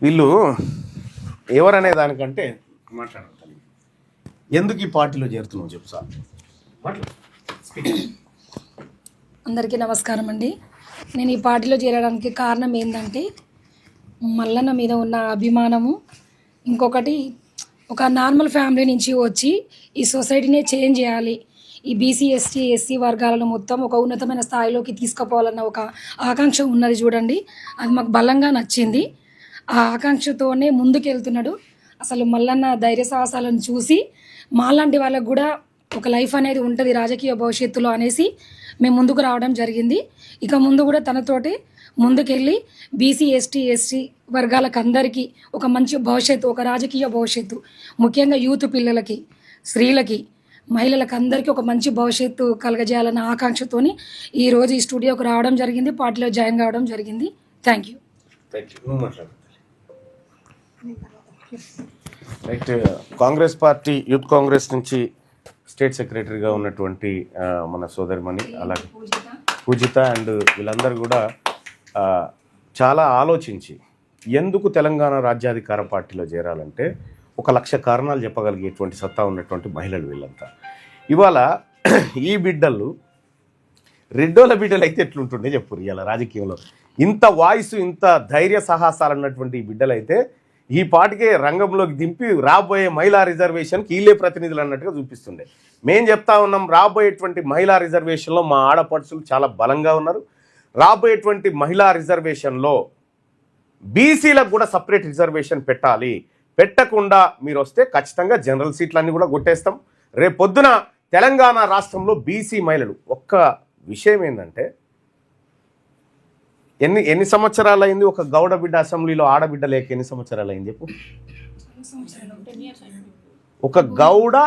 వీళ్ళు ఎవరనే దానికంటే మాట్లాడతాను. ఎందుకు ఈ పార్టీలో చేరుతున్నావు చెప్పు సార్. అందరికీ నమస్కారం అండి. నేను ఈ పార్టీలో చేరడానికి కారణం ఏంటంటే మల్లన్న మీద ఉన్న అభిమానము, ఇంకొకటి ఒక నార్మల్ ఫ్యామిలీ నుంచి వచ్చి ఈ సొసైటీనే చేంజ్ చేయాలి, ఈ బీసీ ఎస్టీ ఎస్సీ వర్గాలను మొత్తం ఒక ఉన్నతమైన స్థాయిలోకి తీసుకుపోవాలన్న ఒక ఆకాంక్ష ఉన్నది చూడండి. అది మాకు బలంగా నచ్చింది. ఆ ఆకాంక్షతోనే ముందుకెళ్తున్నాడు. అసలు మల్లన్న ధైర్య సాహసాలను చూసి మాలాంటి వాళ్ళకు కూడా ఒక లైఫ్ అనేది ఉంటుంది రాజకీయ భవిష్యత్తులో అనేసి మేము ముందుకు రావడం జరిగింది. ఇక ముందు కూడా తనతోటి ముందుకెళ్ళి బీసీ ఎస్టీ ఎస్టీ వర్గాలకు అందరికీ ఒక మంచి భవిష్యత్తు, ఒక రాజకీయ భవిష్యత్తు, ముఖ్యంగా యూత్ పిల్లలకి, స్త్రీలకి, మహిళలకు అందరికీ ఒక మంచి భవిష్యత్తు కలగజేయాలన్న ఆకాంక్షతోని ఈరోజు ఈ స్టూడియోకి రావడం జరిగింది, పార్టీలో జాయిన్ కావడం జరిగింది. Thank you. Right. Congress party youth Congress నుంచి స్టేట్ సెక్రటరీగా ఉన్నటువంటి మన సోదరిమణి, అలాగే పూజిత అండ్ వీళ్ళందరూ కూడా చాలా ఆలోచించి ఎందుకు తెలంగాణ రాజ్యాధికార పార్టీలో చేరాలంటే 1,00,000 కారణాలు చెప్పగలిగేటువంటి సత్తా ఉన్నటువంటి మహిళలు వీళ్ళంతా. ఇవాళ ఈ బిడ్డలు రెడ్డోల బిడ్డలు అయితే ఎట్లుంటుండే చెప్పురు. ఇవాళ రాజకీయంలో ఇంత వాయిస్, ఇంత ధైర్య సాహసాలు అన్నటువంటి ఈ బిడ్డలు అయితే ఈ పాటికే రంగంలోకి దింపి రాబోయే మహిళా రిజర్వేషన్కి వీళ్ళే ప్రతినిధులు అన్నట్టుగా చూపిస్తుండే. మేం చెప్తా ఉన్నాం, రాబోయేటువంటి మహిళా రిజర్వేషన్లో మా ఆడపడుచులు చాలా బలంగా ఉన్నారు. రాబోయేటువంటి మహిళా రిజర్వేషన్లో బీసీలకు కూడా సపరేట్ రిజర్వేషన్ పెట్టాలి. పెట్టకుండా మీరు వస్తే ఖచ్చితంగా జనరల్ సీట్లన్నీ కూడా కొట్టేస్తాం. రేపు పొద్దున తెలంగాణ రాష్ట్రంలో బీసీ మహిళలు, ఒక్క విషయం ఏంటంటే ఎన్ని సంవత్సరాలు అయింది ఒక గౌడ బిడ్డ అసెంబ్లీలో ఆడబిడ్డ లేక ఎన్ని సంవత్సరాలు అయింది చెప్పు. ఒక గౌడ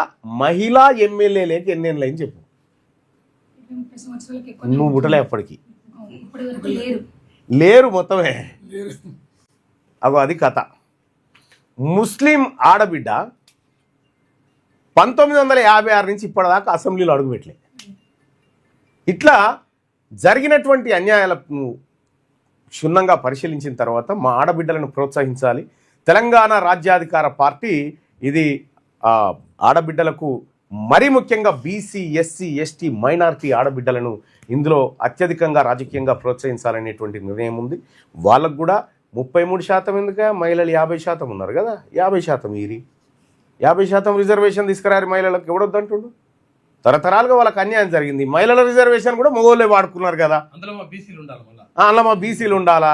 మహిళా ఎమ్మెల్యే లేక ఎన్నేళ్ళు అయింది చెప్పు. నువ్వు పుట్టలే అప్పటికి, లేరు మొత్తమే. అగో అది కథ. ముస్లిం ఆడబిడ్డ 1956 నుంచి ఇప్పటిదాకా అసెంబ్లీలో అడుగుపెట్టలే. ఇట్లా జరిగినటువంటి అన్యాయాలను క్షుణ్ణంగా పరిశీలించిన తర్వాత మా ఆడబిడ్డలను ప్రోత్సహించాలి. తెలంగాణ రాజ్యాధికార పార్టీ ఇది ఆడబిడ్డలకు, మరీ ముఖ్యంగా బీసీ ఎస్సీ ఎస్టీ మైనారిటీ ఆడబిడ్డలను ఇందులో అత్యధికంగా రాజకీయంగా ప్రోత్సహించాలనేటువంటి నిర్ణయం ఉంది. వాళ్ళకు కూడా 33% ఎందుక, మహిళలు 50% ఉన్నారు కదా, 50% ఈరి 50% రిజర్వేషన్ తీసుకురారు మహిళలకు. ఎవడొద్దంటుండు? తరతరాలుగా వాళ్ళకి అన్యాయం జరిగింది. మహిళల రిజర్వేషన్ కూడా మగవాళ్ళే వాడుకున్నారు కదా, అందులో మా బీసీలు ఉండాలా.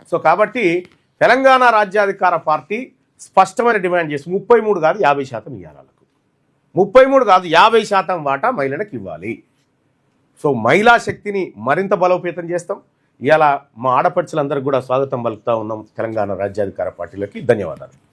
సో కాబట్టి తెలంగాణ రాజ్యాధికార పార్టీ స్పష్టమైన డిమాండ్ చేసి 33 కాదు 50% ఇవ్వాలి. వాళ్ళకు 33 కాదు 50% వాటా మహిళలకు ఇవ్వాలి. సో మహిళా శక్తిని మరింత బలోపేతం చేస్తాం. ఇలా మా ఆడపడుచులందరికీ కూడా స్వాగతం పలుకుతా ఉన్నాం తెలంగాణ రాజ్యాధికార పార్టీలకి. ధన్యవాదాలు.